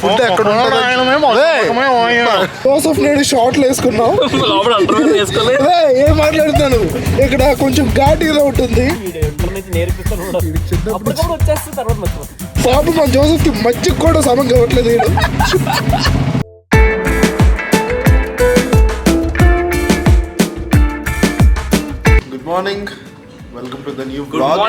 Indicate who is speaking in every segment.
Speaker 1: Food ఎక్కడ Joseph నేను షార్ట్లు వేసుకున్నావు. ఏం మాట్లాడుతాను, ఇక్కడ కొంచెం ఘాటీగా ఉంటుంది. పాపం మా జోసఫ్ కి మధ్యకి కూడా సమం కావట్లేదు. Good morning, welcome to the new blog.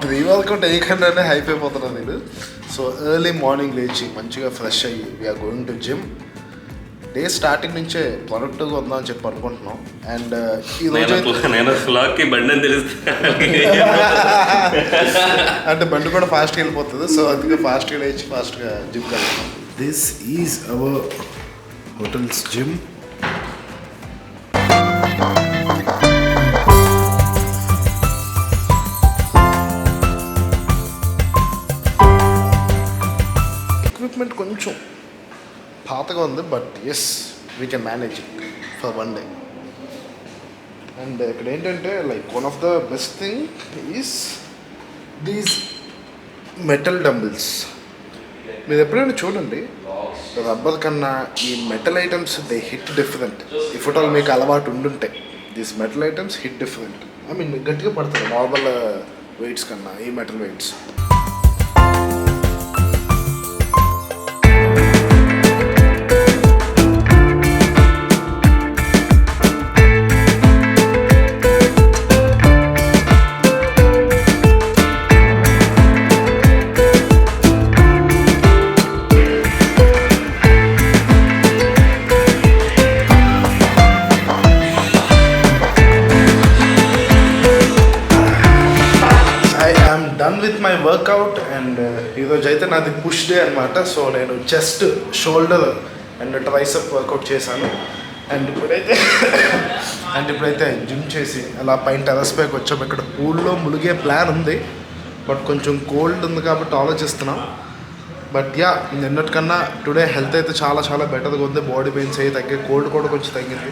Speaker 1: Pre workout వేయకుండానే హైప్ అయిపోతున్నాను నేను. సో ఎర్లీ మార్నింగ్ లేచి మంచిగా ఫ్రెష్ అయ్యి we're going to gym. Day starting నుంచే ప్రొడక్టివ్గా ఉందని చెప్పి అనుకుంటున్నాం. అండ్ అంటే బండి కూడా ఫాస్ట్గా వెళ్ళిపోతుంది. సో అందుకే ఫాస్ట్గా లేచి ఫాస్ట్గా జిమ్కి వెళ్తున్నాం. This is our hotels gym. Equipment కొంచెం పాతగా ఉంది, but as we can manage it for one day. And ఇక్కడ ఏంటంటే like one of the best thing is these metal dumbbells. మీరు ఎప్పుడైనా చూడండి, రబ్బర్ కన్నా ఈ metal items they hit different. If it all మీకు అలవాటు ఉండుంటే these metal items hit different. I mean గట్టిగా పడుతుంది నార్మల్ వెయిట్స్ కన్నా ఈ metal weights. With my work out. And ఈరోజు అయితే నాది పుష్ డే అనమాట. సో నేను chest, shoulder and tricep workout చేశాను. అండ్ ఇప్పుడైతే జిమ్ చేసి అలా పైన టెర్రస్ పైకి వచ్చాము. ఇక్కడ పూల్లో ములిగే ప్లాన్ ఉంది, బట్ కొంచెం కోల్డ్ ఉంది కాబట్టి ఆలోచిస్తున్నాం. బట్ యా, నిన్నటికన్నా టుడే హెల్త్ అయితే చాలా చాలా బెటర్గా ఉంది. బాడీ పెయిన్స్ అయితే తగ్గాయి, కోల్డ్ కూడా కొంచెం తగ్గింది.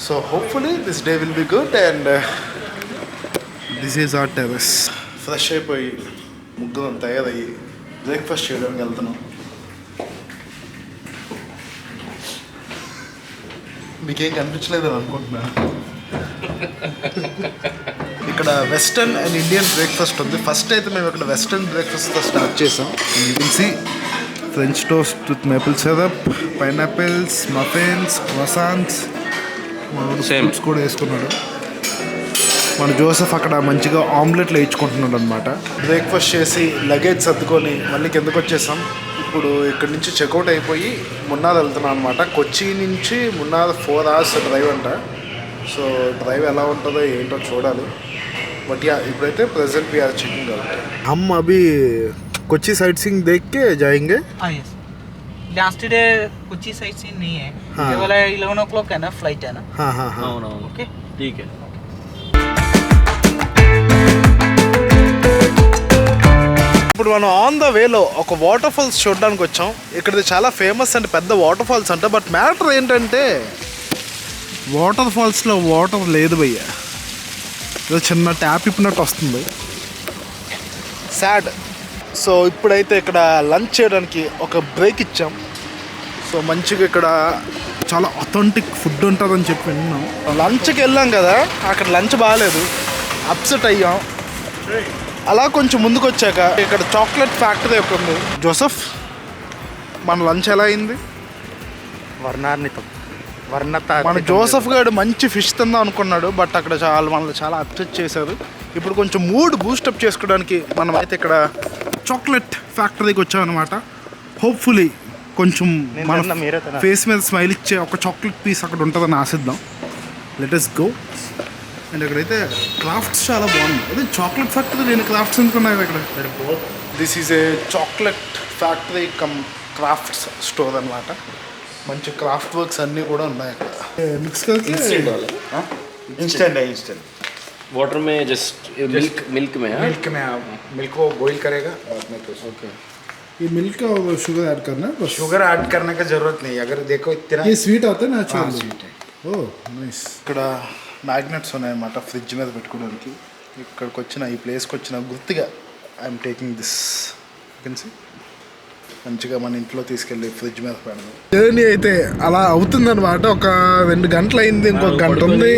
Speaker 1: So hopefully this day will be good. And this is hour terrace. Fresh అయిపోయి ముగ్గురం తయారయ్యి బ్రేక్ఫాస్ట్ చేయడానికి వెళ్తున్నాం. మీకేం కనిపించలేదు అని అనుకుంటున్నా. ఇక్కడ వెస్టర్న్ అండ్ ఇండియన్ బ్రేక్ఫాస్ట్ ఉంది. ఫస్ట్ అయితే మేము ఇక్కడ వెస్టర్న్ బ్రేక్ఫాస్ట్తో స్టార్ట్ చేసాం. You can see French toast with maple syrup, pineapples, muffins, croissants, fruits కూడా వేసుకున్నాడు. మన జోసెఫ్ అక్కడ మంచిగా ఆమ్లెట్లు వేయించుకుంటున్నాడు అనమాట. బ్రేక్ఫాస్ట్ చేసి లగేజ్ సర్దుకొని మళ్ళీ కిందకు వచ్చేసాం. ఇప్పుడు ఇక్కడి నుంచి చెక్అవుట్ అయిపోయి మున్నార్ వెళ్తున్నాం అనమాట. కొచ్చి నుంచి మున్నార్ 4 hours డ్రైవ్ అంట. సో డ్రైవ్ ఎలా ఉంటుందో ఏంటో చూడాలి. బట్ యా, ఇప్పుడైతే present we are checking out. हम अभी कोची साइट सीइंग देख के जाएंगे.
Speaker 2: हाँ yes, last day Kochi sightseeing नहीं है. ये वाला 11 o'clock है ना फ्लाइट है ना.
Speaker 1: हाँ हाँ हाँ,
Speaker 2: ओके
Speaker 3: ठीक है.
Speaker 1: ఇప్పుడు మనం ఆన్ ద వేలో ఒక వాటర్ ఫాల్స్ చూడడానికి వచ్చాం. ఇక్కడది చాలా ఫేమస్ అండ్ పెద్ద వాటర్ ఫాల్స్ అంట. బట్ మ్యాటర్ ఏంటంటే వాటర్ ఫాల్స్లో వాటర్ లేదు భయ్య. ఏదో చిన్న ట్యాప్ ఇప్పినట్టు వస్తుంది. సాడ్. సో ఇప్పుడైతే ఇక్కడ లంచ్ చేయడానికి ఒక బ్రేక్ ఇచ్చాం. సో మంచిగా ఇక్కడ చాలా అథెంటిక్ ఫుడ్ ఉంటుందని చెప్పి విన్నాం. లంచ్కి వెళ్ళాం కదా, అక్కడ లంచ్ బాగాలేదు, అప్సెట్ అయ్యాం. అలా కొంచెం ముందుకు వచ్చాక ఇక్కడ చాక్లెట్ ఫ్యాక్టరీ ఒకటి ఉంది. జోసఫ్, మన లంచ్ ఎలా అయింది? మన జోసఫ్ గారు మంచి ఫిష్ తిందాం అనుకున్నాడు, బట్ అక్కడ మనల్ని చాలా అప్సెట్ చేశారు. ఇప్పుడు కొంచెం మూడ్ బూస్టప్ చేసుకోవడానికి మనం అయితే ఇక్కడ చాక్లెట్ ఫ్యాక్టరీకి వచ్చామన్నమాట. హోప్ఫుల్లీ కొంచెం మన ఫేస్ మీద స్మైల్ ఇచ్చే ఒక చాక్లెట్ పీస్ అక్కడ ఉంటుందని ఆశిద్దాం. Let us go. అండ్ ఇక్కడైతే క్రాఫ్ట్స్ చాలా బాగుంది. అదే చాక్లెట్ ఫ్యాక్టరీ, నేను క్రాఫ్ట్స్ ఎందుకున్నాయి ఇక్కడ. This is a chocolate factory come crafts store అనమాట. మంచి క్రాఫ్ట్ వర్క్స్ అన్నీ కూడా ఉన్నాయి అక్కడ. మిక్స్
Speaker 3: इंस्टेंट है, इंस्टेंट वाटर में जस्ट मिल्क में
Speaker 4: मिल्क को बॉईल करेगा बाद में तो
Speaker 1: ओके. ये मिल्क का शुगर ऐड करना है बस.
Speaker 4: शुगर ऐड करने का जरूरत नहीं. अगर देखो इतना
Speaker 1: ये स्वीट आता है नेचुरल.
Speaker 4: स्वीट है.
Speaker 1: Oh nice. ఇక్కడ మ్యాగ్నెట్స్ ఉన్నాయన్నమాట ఫ్రిడ్జ్ మీద పెట్టుకోవడానికి. ఇక్కడికి వచ్చిన ఈ ప్లేస్కి వచ్చిన గుర్తుగా ఐఎమ్ టేకింగ్ దిస్ కెన్సీ. మంచిగా మన ఇంట్లో తీసుకెళ్ళి ఫ్రిడ్జ్ మీద పెడదాం. జర్నీ అయితే అలా అవుతుందన్నమాట. ఒక 2 గంటలు అయింది, ఇంకొక గంట ఉంది.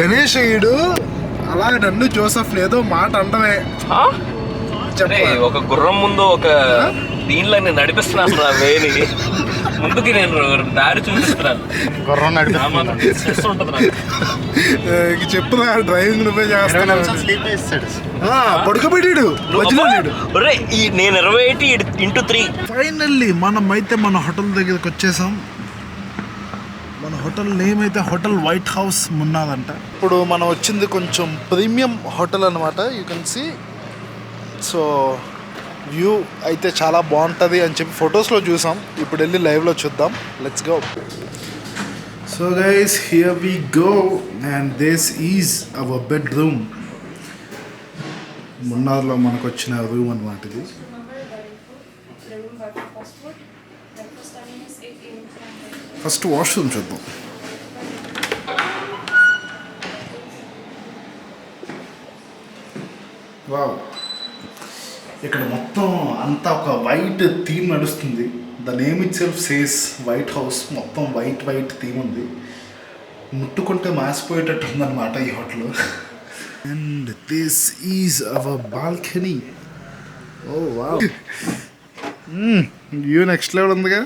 Speaker 1: గణేష్ అయ్యుడు అలా నన్ను జోసఫ్ ఏదో మాట అంటమే.
Speaker 3: ఒక గుర్రం ముందు ఒక దీనిలో నేను నడిపిస్తున్నాను రా వేని, ముందుకి నేను దారి చూపిస్తున్నాను.
Speaker 1: గుర్రం చెప్పురా, డ్రైవింగ్ నువ్వే చేస్తాను. పడుకోబెట్టాడు
Speaker 3: నేను 28x3.
Speaker 1: ఫైనల్లీ మనమైతే మన హోటల్ దగ్గరికి వచ్చేసాం. మన హోటల్ నేమ్ అయితే హోటల్ వైట్ హౌస్ మున్నాదంట. ఇప్పుడు మనం వచ్చింది కొంచెం ప్రీమియం హోటల్ అనమాట. You can see. So view అయితే చాలా బాగుంటుంది అని చెప్పి ఫొటోస్లో చూసాం. ఇప్పుడు వెళ్ళి లైవ్లో చూద్దాం. Let's go. So guys, here we go and this is our bedroom. మున్నార్లో మనకు వచ్చిన రూమ్ అనమాట ఇది. ఫస్ట్ వాష్రూమ్ చూద్దాం. వావ్, ఇక్కడ మొత్తం అంతా ఒక వైట్ థీమ్ నడుస్తుంది. The name itself says white house. మొత్తం వైట్ థీమ్ ఉంది. ముట్టుకుంటే మాసిపోయేటట్టు ఉందన్నమాట ఈ హోటల్. And this is our balcony. Oh wow, view next level ఉందిగా.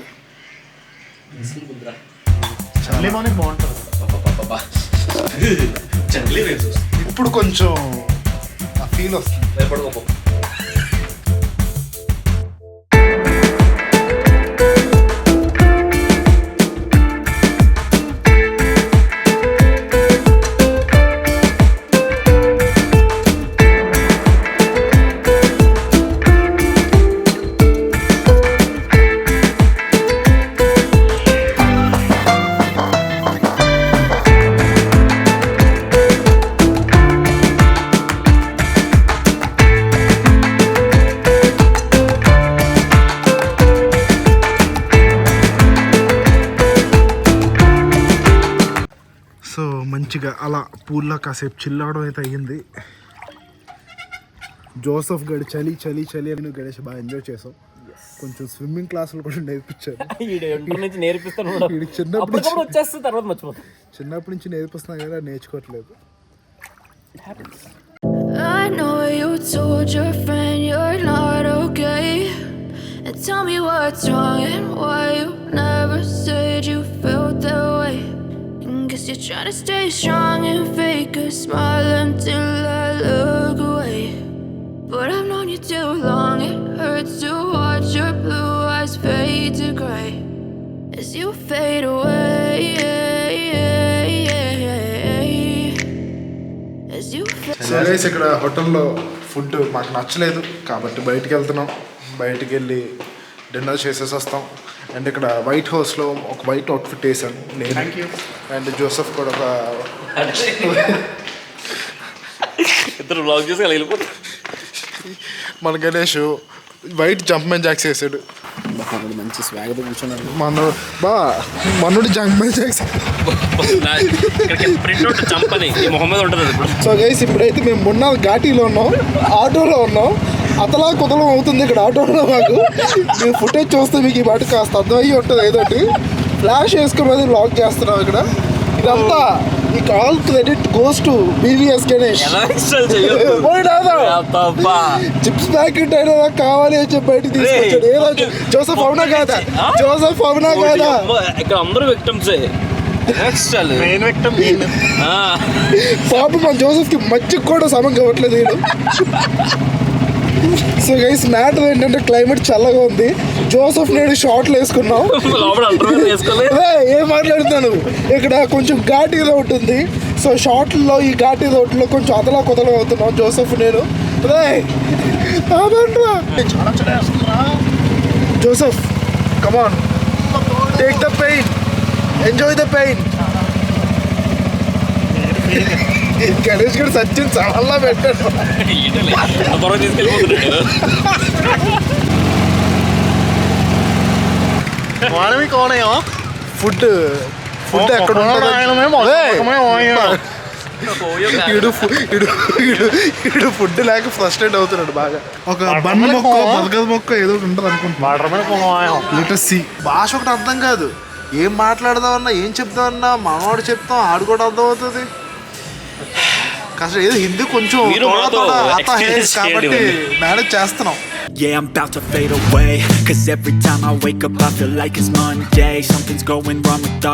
Speaker 1: ఇప్పుడు కొంచెం ఫీల్ వస్తుంది. సో మంచిగా అలా పూల్లో కాసేపు చిల్లవడం అయితే అయ్యింది. జోసఫ్ గడి చలి చలి చలి అని గణేష్ బాగా ఎంజాయ్ చేసాం. కొంచెం స్విమ్మింగ్ క్లాసులు కూడా నేర్పించారు. చిన్నప్పటి నుంచి నేర్పిస్తున్నా కదా, నేర్చుకోవట్లేదు.
Speaker 5: I know you told your friend you're not okay, and tell me what's wrong and why you never said you felt that way. Guess you're trying to stay strong and fake a smile until I look away. But I've known you too long, it hurts to watch your blue eyes fade to gray as you fade away. As you fade.
Speaker 1: So guys, ఇక్కడ హోటల్లో food మాకు నచ్చలేదు కాబట్టి బయటికి వెళ్తున్నాం. బయటికి వెళ్ళి dinner చేసేసి వస్తాం. అండ్ ఇక్కడ వైట్ హౌస్లో ఒక వైట్ అవుట్ఫిట్ వేసాను నేను. అండ్ జోసఫ్ కూడా ఒక
Speaker 3: ఇద్దరు బ్లాగ్ చేసి వెళ్ళిపోతారు.
Speaker 1: మన గణేష్ వైట్ జంప్మెన్ జాక్స్ వేసాడు.
Speaker 3: మంచి స్వాగతం కూర్చున్నాడు.
Speaker 1: మనుడు జంప్మెన్ జాక్స్. సో గైస్, ఇప్పుడైతే మేము మొన్న ఘాటీలో ఉన్నాం, ఆటోలో ఉన్నాం. అతలా కుతలం అవుతుంది ఇక్కడ ఆటోలో. మాకు మేము ఫుటేజ్ చూస్తే మీకు ఈ పాటు కాస్త అర్థమయ్యి ఉంటుంది. ఏదోటి ఫ్లాష్ వేసుకుని లాక్ చేస్తున్నాం ఇక్కడ. ఇదంతా ఈ all credit goes to BVS Ganesh. Chips packet అయినా కావాలి అని చెప్పి బయటకు తీసుకొచ్చాడు. ఏదో జోసఫ్ అవునా కాదా? జోసఫ్ అవునా కాదా?
Speaker 3: ఇక్కడ అందరూ విక్టిమ్స్.
Speaker 1: పాప మన జోసఫ్ కి మధ్య కూడా సమం కావట్లేదు వీడు. సో గైస్, మ్యాటర్ ఏంటంటే క్లైమేట్ చల్లగా ఉంది. జోసఫ్ నేను షార్ట్లు వేసుకున్నాం. ఏం మాట్లాడుతున్నాను, ఇక్కడ కొంచెం ఘాటీ రోడ్ ఉంది. సో షార్ట్లో ఈ ఘాటీ రోడ్లో కొంచెం అదలా కుదలం అవుతున్నాం జోసఫ్ నేను. Joseph, come on, take the pain, enjoy the pain. Ganesh గారు సచిన్ చాలా పెట్టాడు. ఫుడ్ ఫుడ్ ఎక్కడ ఇడు ఫుడ్ లేక ఫ్రస్ట్రేట్ అవుతున్నాడు బాగా. ఒక బన్ను మొక్క బతకద మొక్క ఏదో ఒకటి ఉంటుంది అనుకుంటున్నాను. Letter C. భాష ఒకటి అర్థం కాదు, ఏం మాట్లాడదామన్నా ఏం చెప్దామన్నా మనవాడు చెప్తాం ఆడు కూడా అర్థం అవుతుంది. కాస్త ఏదో హిందీ కొంచెం కాబట్టి మేనేజ్ చేస్తున్నాం.
Speaker 6: Yeah, I'm about to fade away, 'cause every time I wake up I feel like it's Monday. Something's going wrong with